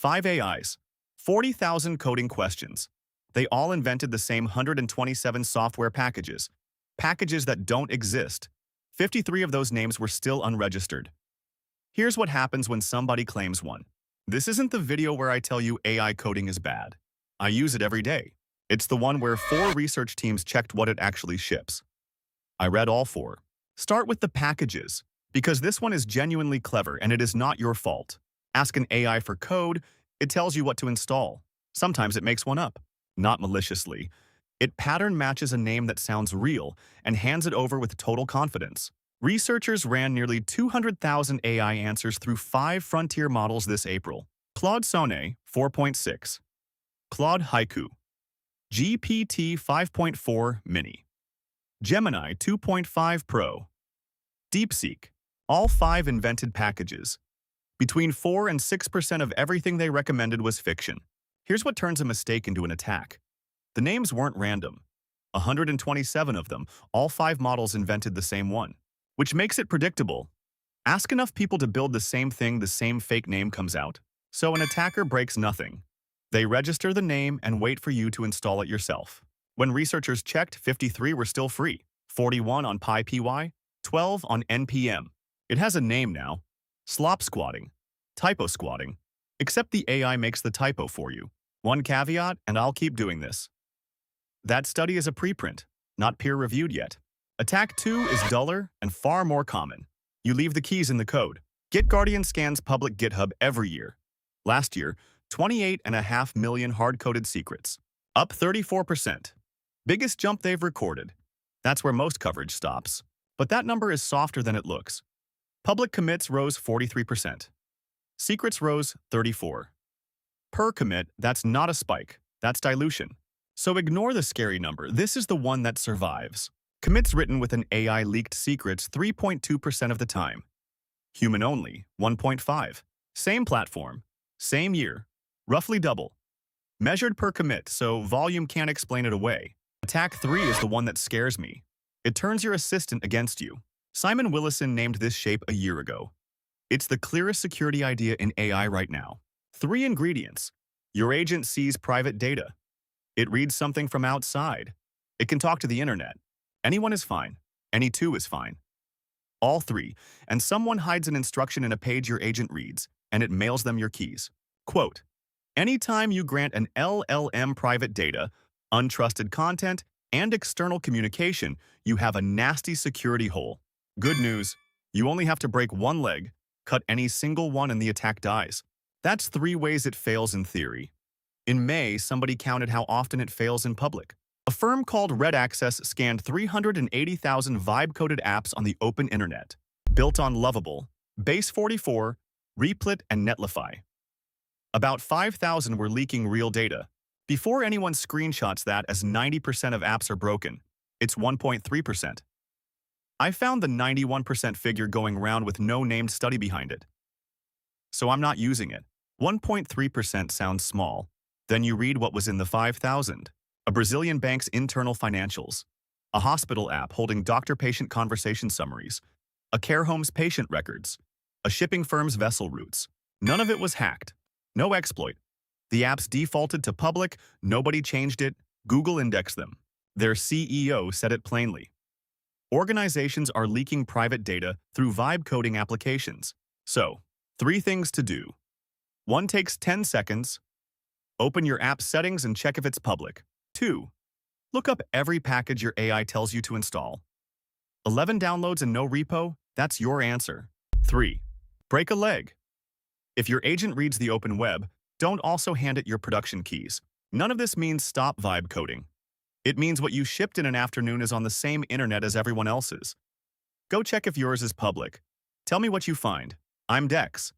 5 AIs, 40,000 coding questions. They all invented the same 127 software packages, packages that don't exist. 53 of those names were still unregistered. Here's what happens when somebody claims one. This isn't the video where I tell you AI coding is bad. I use it every day. It's the one where 4 research teams checked what it actually ships. I read all 4. Start with the packages, because this one is genuinely clever and it is not your fault. Ask an AI for code, it tells you what to install. Sometimes it makes one up, not maliciously. It pattern matches a name that sounds real and hands it over with total confidence. Researchers ran nearly 200,000 AI answers through 5 frontier models this April. Claude Sonnet 4.6, Claude Haiku, GPT 5.4 Mini, Gemini 2.5 Pro, DeepSeek. All 5 invented packages. Between 4 and 6% of everything they recommended was fiction. Here's what turns a mistake into an attack. The names weren't random. 127 of them, all 5 models invented the same one, which makes it predictable. Ask enough people to build the same thing, the same fake name comes out. So an attacker breaks nothing. They register the name and wait for you to install it yourself. When researchers checked, 53 were still free, 41 on PyPy, 12 on NPM. It has a name now. Slopsquatting, typo squatting, except the AI makes the typo for you. One caveat, and I'll keep doing this. That study is a preprint, not peer-reviewed yet. Attack 2 is duller and far more common. You leave the keys in the code. GitGuardian scans public GitHub every year. Last year, 28.5 million hard-coded secrets, up 34%. Biggest jump they've recorded. That's where most coverage stops. But that number is softer than it looks. Public commits rose 43%. Secrets rose 34%. Per commit, that's not a spike, that's dilution. So ignore the scary number, this is the one that survives. Commits written with an AI leaked secrets 3.2% of the time. Human only, 1.5%. Same platform, same year, roughly double. Measured per commit, so volume can't explain it away. Attack 3 is the one that scares me. It turns your assistant against you. Simon Willison named this shape a year ago. It's the clearest security idea in AI right now. 3 ingredients. Your agent sees private data. It reads something from outside. It can talk to the internet. Anyone is fine. Any 2 is fine. All 3, and someone hides an instruction in a page your agent reads, and it mails them your keys. Quote, anytime you grant an LLM private data, untrusted content, and external communication, you have a nasty security hole. Good news, you only have to break one leg, cut any single one and the attack dies. That's 3 ways it fails in theory. In May, somebody counted how often it fails in public. A firm called Red Access scanned 380,000 vibe-coded apps on the open internet, built on Lovable, Base44, Replit, and Netlify. About 5,000 were leaking real data. Before anyone screenshots that as 90% of apps are broken, it's 1.3%. I found the 91% figure going around with no named study behind it. So I'm not using it. 1.3% sounds small. Then you read what was in the 5,000. A Brazilian bank's internal financials. A hospital app holding doctor-patient conversation summaries. A care home's patient records. A shipping firm's vessel routes. None of it was hacked. No exploit. The apps defaulted to public, nobody changed it, Google indexed them. Their CEO said it plainly. Organizations are leaking private data through vibe coding applications. So, 3 things to do. 1 takes 10 seconds. Open your app settings and check if it's public. 2. Look up every package your AI tells you to install. 11 downloads and no repo? That's your answer. 3. Break a leg. If your agent reads the open web, don't also hand it your production keys. None of this means stop vibe coding. It means what you shipped in an afternoon is on the same internet as everyone else's. Go check if yours is public. Tell me what you find. I'm Dex.